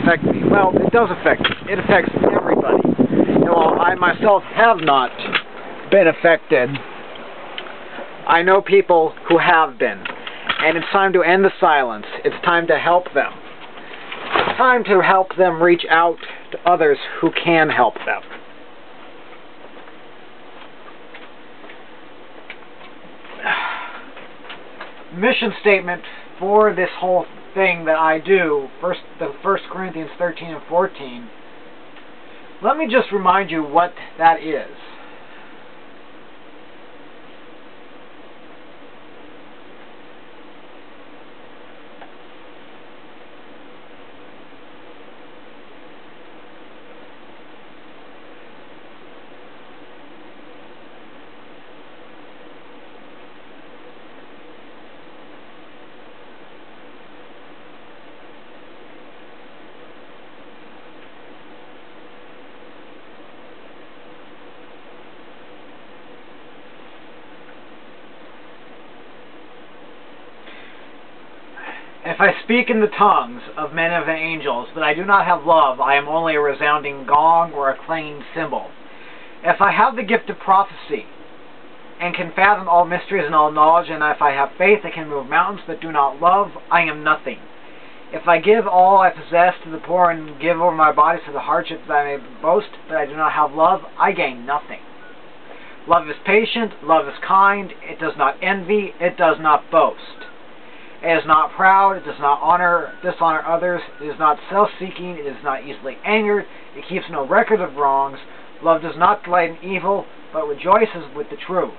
affect me. Well, it does affect me. It affects everybody. And while I myself have not been affected, I know people who have been. And it's time to end the silence. It's time to help them. It's time to help them reach out to others who can help them. Mission statement for this whole thing that I do, the 1 Corinthians 13 and 14, let me just remind you what that is. If I speak in the tongues of men and of angels, but I do not have love, I am only a resounding gong or a clanging cymbal. If I have the gift of prophecy, and can fathom all mysteries and all knowledge, and if I have faith that can move mountains, but do not love, I am nothing. If I give all I possess to the poor, and give over my body to the hardship that I may boast, but I do not have love, I gain nothing. Love is patient, love is kind, it does not envy, it does not boast. It is not proud, it does not dishonor others, it is not self-seeking, it is not easily angered, it keeps no record of wrongs. Love does not delight in evil, but rejoices with the truth.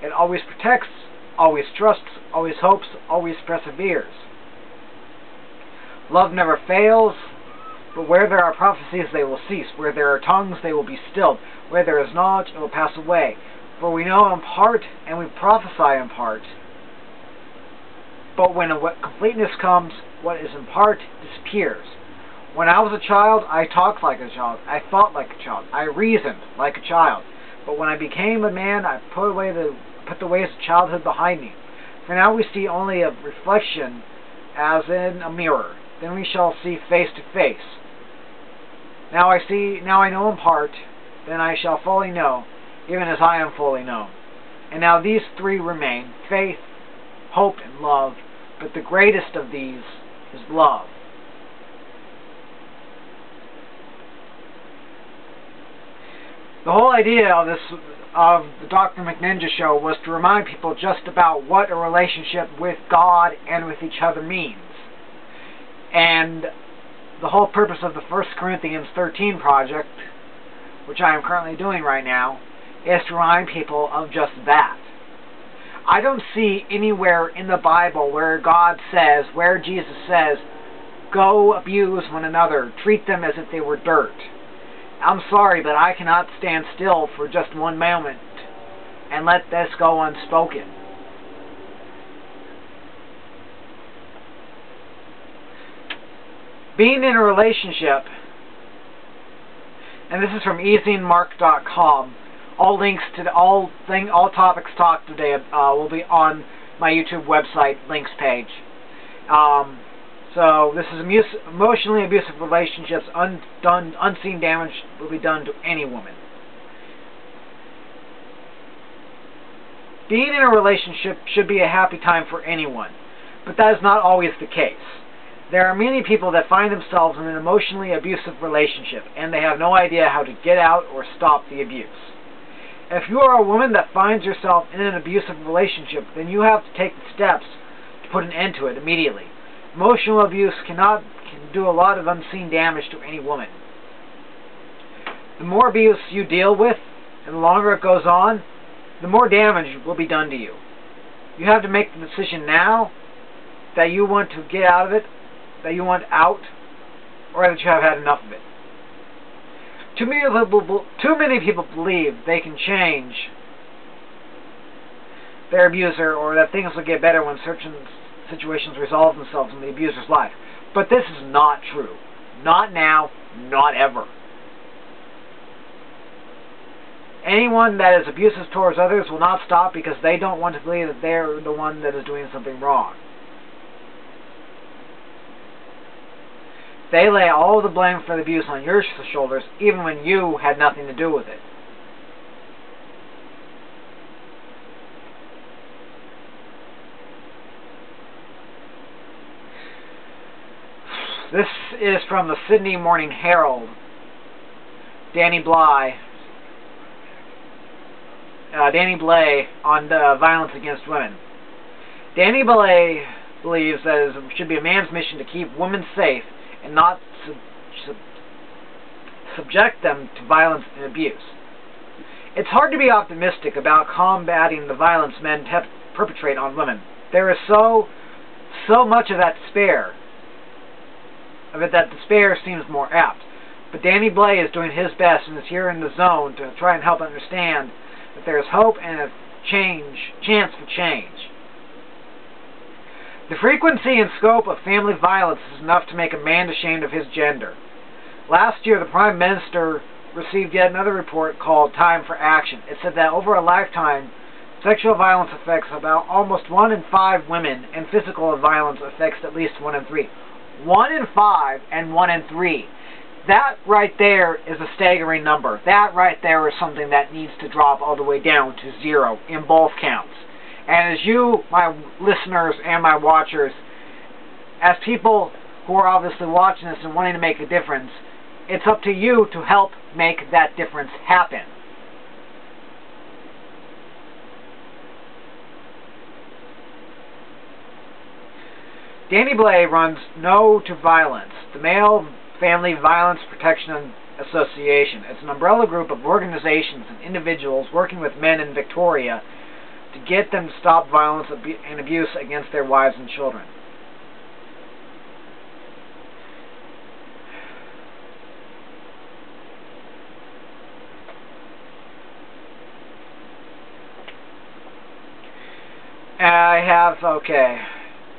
It always protects, always trusts, always hopes, always perseveres. Love never fails, but where there are prophecies they will cease, where there are tongues they will be stilled, where there is knowledge it will pass away. For we know in part, and we prophesy in part. But when completeness comes, what is in part disappears. When I was a child, I talked like a child. I thought like a child. I reasoned like a child. But when I became a man, I put the ways of childhood behind me. For now we see only a reflection as in a mirror. Then we shall see face to face. Now I know in part. Then I shall fully know, even as I am fully known. And now these three remain: faith, hope, and love. But the greatest of these is love. The whole idea of the Doctor McNinja show was to remind people just about what a relationship with God and with each other means. And the whole purpose of the 1 Corinthians 13 project, which I am currently doing right now, is to remind people of just that. I don't see anywhere in the Bible where God says, where Jesus says, go abuse one another, treat them as if they were dirt. I'm sorry, but I cannot stand still for just one moment and let this go unspoken. Being in a relationship, and this is from easyandmark.com, all links to all topics talked today will be on my YouTube website links page. So this is emotionally abusive relationships. Unseen damage will be done to any woman. Being in a relationship should be a happy time for anyone, but that is not always the case. There are many people that find themselves in an emotionally abusive relationship, and they have no idea how to get out or stop the abuse. If you are a woman that finds yourself in an abusive relationship, then you have to take the steps to put an end to it immediately. Emotional abuse can do a lot of unseen damage to any woman. The more abuse you deal with, and the longer it goes on, the more damage will be done to you. You have to make the decision now that you want to get out of it, that you want out, or that you have had enough of it. Too many people believe they can change their abuser, or that things will get better when certain situations resolve themselves in the abuser's life. But this is not true. Not now, not ever. Anyone that is abusive towards others will not stop because they don't want to believe that they're the one that is doing something wrong. They lay all the blame for the abuse on your shoulders, even when you had nothing to do with it. This is from the Sydney Morning Herald. Danny Blay on violence against women. Danny Blay believes that it should be a man's mission to keep women safe and not subject them to violence and abuse. It's hard to be optimistic about combating the violence men perpetrate on women. There is so much of that despair. That despair seems more apt. But Danny Blay is doing his best and is here in the zone to try and help understand that there is hope and a chance for change. The frequency and scope of family violence is enough to make a man ashamed of his gender. Last year, the Prime Minister received yet another report called Time for Action. It said that over a lifetime, sexual violence affects about almost 1 in 5 women, and physical violence affects at least 1 in 3. 1 in 5 and 1 in 3. That right there is a staggering number. That right there is something that needs to drop all the way down to 0 in both counts. And as you, my listeners and my watchers, as people who are obviously watching this and wanting to make a difference, it's up to you to help make that difference happen. Danny Blay runs No to Violence, the Male Family Violence Protection Association. It's an umbrella group of organizations and individuals working with men in Victoria to get them to stop violence and abuse against their wives and children. I have,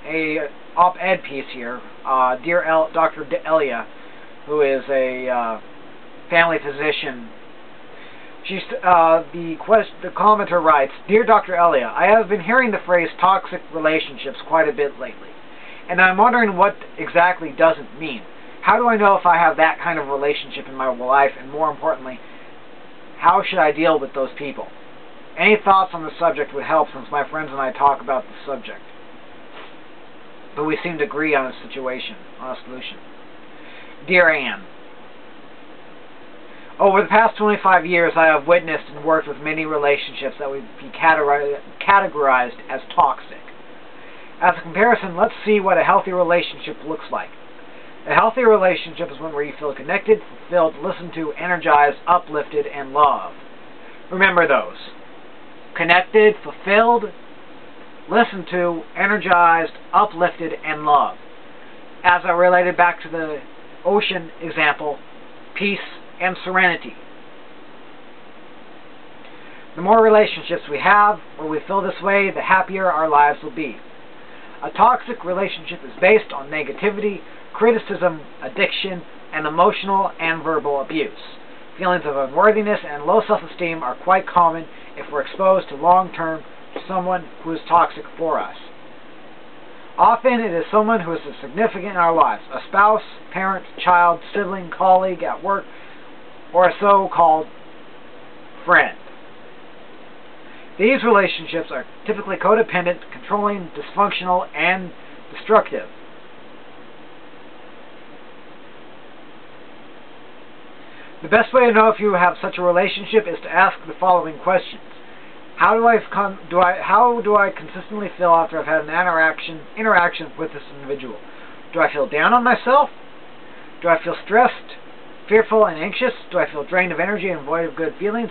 a op-ed piece here. Dear Dr. Elia, who is a family physician. The commenter writes, Dear Dr. Elia, I have been hearing the phrase toxic relationships quite a bit lately, and I'm wondering what exactly does it mean. How do I know if I have that kind of relationship in my life, and more importantly, how should I deal with those people? Any thoughts on the subject would help, since my friends and I talk about the subject, but we seem to agree on a solution. Dear Anne, over the past 25 years, I have witnessed and worked with many relationships that would be categorized as toxic. As a comparison, let's see what a healthy relationship looks like. A healthy relationship is one where you feel connected, fulfilled, listened to, energized, uplifted, and loved. Remember those. Connected, fulfilled, listened to, energized, uplifted, and loved. As I related back to the ocean example, peace and serenity. The more relationships we have where we feel this way, the happier our lives will be. A toxic relationship is based on negativity, criticism, addiction, and emotional and verbal abuse. Feelings of unworthiness and low self-esteem are quite common if we're exposed to long-term to someone who is toxic for us. Often it is someone who is significant in our lives, a spouse, parent, child, sibling, colleague at work, or a so-called friend. These relationships are typically codependent, controlling, dysfunctional, and destructive. The best way to know if you have such a relationship is to ask the following questions. How do I consistently feel after I've had an interaction with this individual? Do I feel down on myself? Do I feel stressed, fearful, and anxious? Do I feel drained of energy and void of good feelings?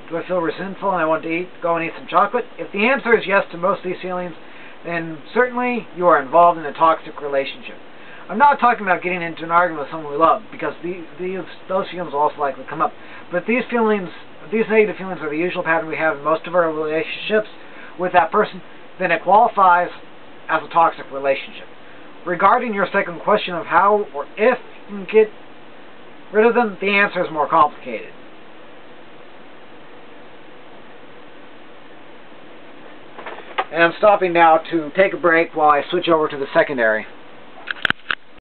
Do I feel resentful and I want to go and eat some chocolate? If the answer is yes to most of these feelings, then certainly you are involved in a toxic relationship. I'm not talking about getting into an argument with someone we love, because those feelings will also likely come up. But these negative feelings are the usual pattern we have in most of our relationships with that person, then it qualifies as a toxic relationship. Regarding your second question of how or if you can get rid of them, the answer is more complicated. And I'm stopping now to take a break while I switch over to the secondary.